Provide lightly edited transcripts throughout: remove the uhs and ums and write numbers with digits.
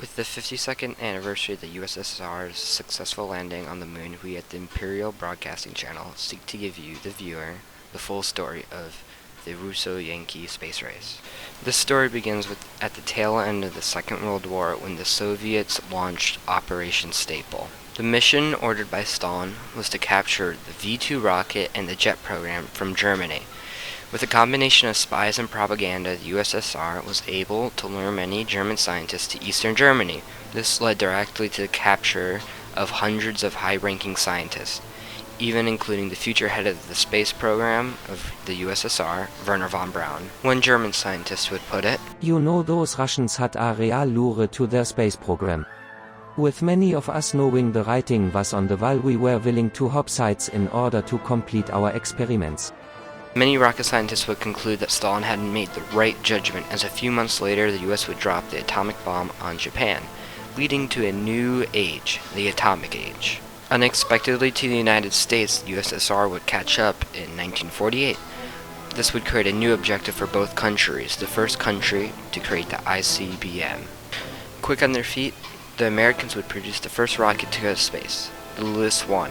With the 52nd anniversary of the USSR's successful landing on the moon, we at the Imperial Broadcasting Channel seek to give you, the viewer, the full story of the Russo-Yankee space race. This story begins at the tail end of the Second World War when the Soviets launched Operation Staple. The mission ordered by Stalin was to capture the V-2 rocket and the jet program from Germany. With a combination of spies and propaganda, the USSR was able to lure many German scientists to eastern Germany. This led directly to the capture of hundreds of high-ranking scientists, even including the future head of the space program of the USSR, Wernher von Braun. One German scientist would put it, "You know, those Russians had a real lure to their space program. With many of us knowing the writing was on the wall, we were willing to hop sites in order to complete our experiments." Many rocket scientists would conclude that Stalin had made the right judgment, as a few months later the US would drop the atomic bomb on Japan, leading to a new age, the atomic age. Unexpectedly to the United States, the USSR would catch up in 1948. This would create a new objective for both countries, the first country to create the ICBM. Quick on their feet, the Americans would produce the first rocket to go to space, the Lewis 1.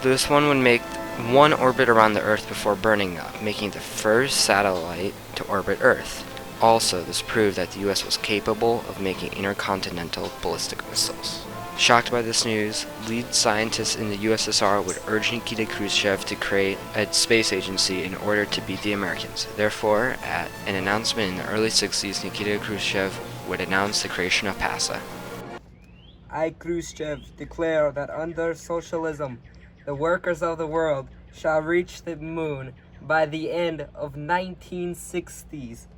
Lewis 1 would make one orbit around the Earth before burning up, making the first satellite to orbit Earth. Also, this proved that the US was capable of making intercontinental ballistic missiles. Shocked by this news, lead scientists in the USSR would urge Nikita Khrushchev to create a space agency in order to beat the Americans. Therefore, at an announcement in the early 60s, Nikita Khrushchev would announce the creation of PASA. I, Khrushchev, declare that under socialism, the workers of the world shall reach the moon by the end of 1960s.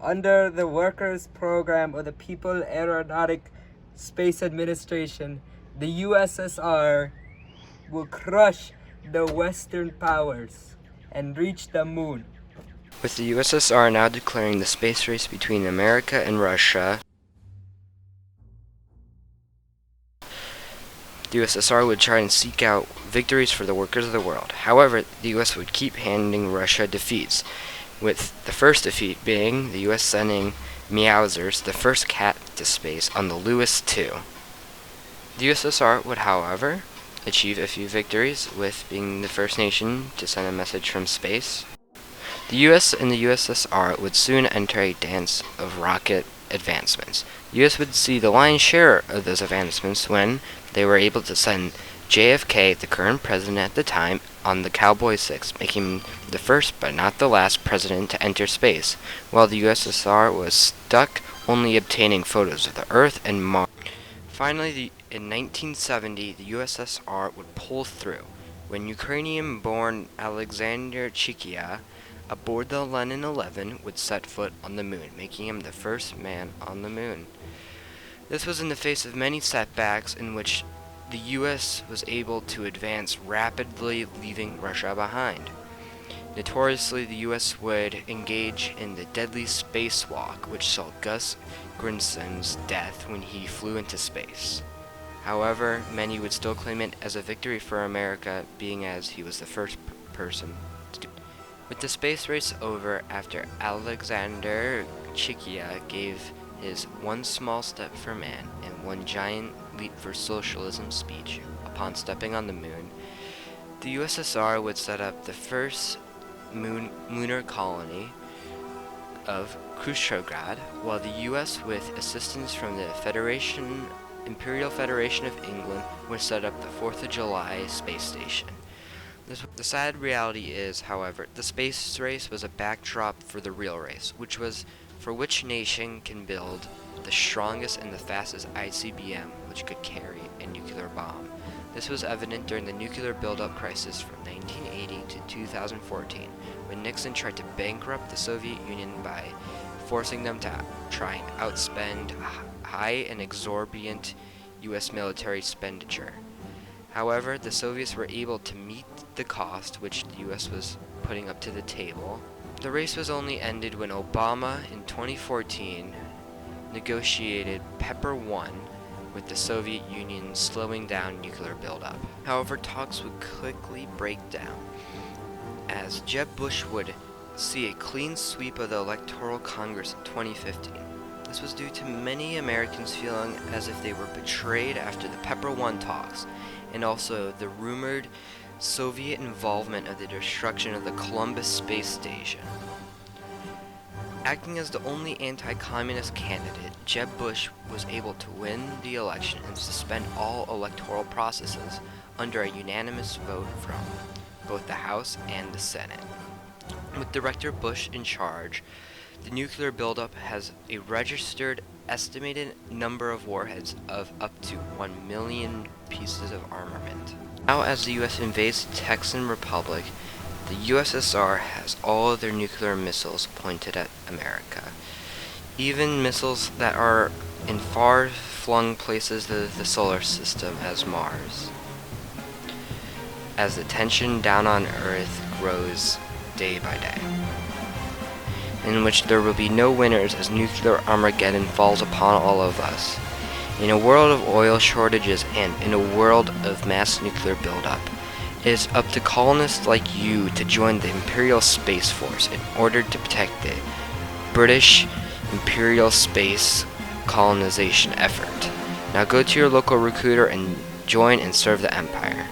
Under the workers' program of the People Aeronautic Space Administration, the USSR will crush the Western powers and reach the moon. With the USSR now declaring the space race between America and Russia, the USSR would try and seek out victories for the workers of the world. However, the US would keep handing Russia defeats, with the first defeat being the US sending Meowsers, the first cat, to space on the Lewis 2. The USSR would, however, achieve a few victories, with being the first nation to send a message from space. The US and the USSR would soon enter a dance of rocket advancements. The US would see the lion's share of those advancements when they were able to send JFK, the current president at the time, on the Cowboy 6, making him the first but not the last president to enter space, while the USSR was stuck only obtaining photos of the Earth and Mars. Finally, in 1970, the USSR would pull through when Ukrainian-born Alexander Chikia, aboard the Lenin 11, would set foot on the moon, making him the first man on the moon. This was in the face of many setbacks in which the US was able to advance rapidly, leaving Russia behind. Notoriously, the US would engage in the deadly spacewalk, which saw Gus Grinson's death when he flew into space. However, many would still claim it as a victory for America, being as he was the first person to do it. With the space race over after Alexander Chikia gave his "one small step for man and one giant leap for socialism" speech upon stepping on the moon, the USSR would set up the first lunar colony of Khrushchevgrad, while the US, with assistance from the Imperial Federation of England, would set up the 4th of July space station. The sad reality is, however, the space race was a backdrop for the real race, which was for which nation can build the strongest and the fastest ICBM, which could carry a nuclear bomb. This was evident during the nuclear buildup crisis from 1980 to 2014, when Nixon tried to bankrupt the Soviet Union by forcing them to try and outspend high and exorbitant US military expenditure. However, the Soviets were able to meet the cost which the US was putting up to the table. The race was only ended when Obama in 2014 negotiated Pepper 1 with the Soviet Union, slowing down nuclear buildup. However, talks would quickly break down, as Jeb Bush would see a clean sweep of the Electoral Congress in 2015. The This was due to many Americans feeling as if they were betrayed after the Pepper 1 talks, and also the rumored Soviet involvement of the destruction of the Columbus space station. Acting as the only anti-communist candidate, Jeb Bush was able to win the election and suspend all electoral processes under a unanimous vote from both the House and the Senate. With Director Bush in charge, the nuclear buildup has a registered estimated number of warheads of up to 1 million pieces of armament. Now, as the U.S. invades the Texan Republic, the USSR has all of their nuclear missiles pointed at America, even missiles that are in far-flung places of the solar system as Mars, as the tension down on Earth grows day by day, in which there will be no winners as nuclear Armageddon falls upon all of us. In a world of oil shortages and in a world of mass nuclear buildup, it is up to colonists like you to join the Imperial Space Force in order to protect the British Imperial Space colonization effort. Now go to your local recruiter and join and serve the Empire.